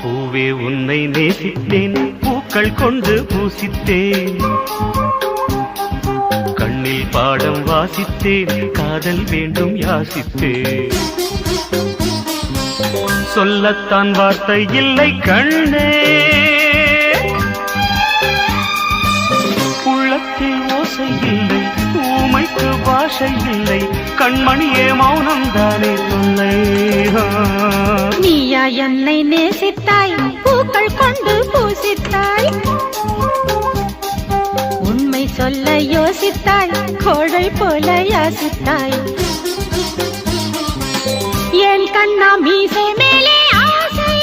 பூவே உன்னை நேசித்தேன், பூக்கள் கொண்டு பூசித்தேன், கண்ணில் பாடம் வாசித்தேன், காதல் வேண்டும் யாசித்தேன். சொல்லத்தான் வார்த்தை இல்லை கண்ணே, உள்ளத்தில் ஓசை இல்லை, ஊமைக்கு பாஷை இல்லை, கண்மணியே மௌனம் தானே சொல்லை. நீயா என்னை நேசித்தாய், பூக்கள் கொண்டு பூசித்தாய், உண்மை சொல்ல யோசித்தாய், கோழை போல யாசித்தாய். என் கண்ணா மீசை மேலே ஆசை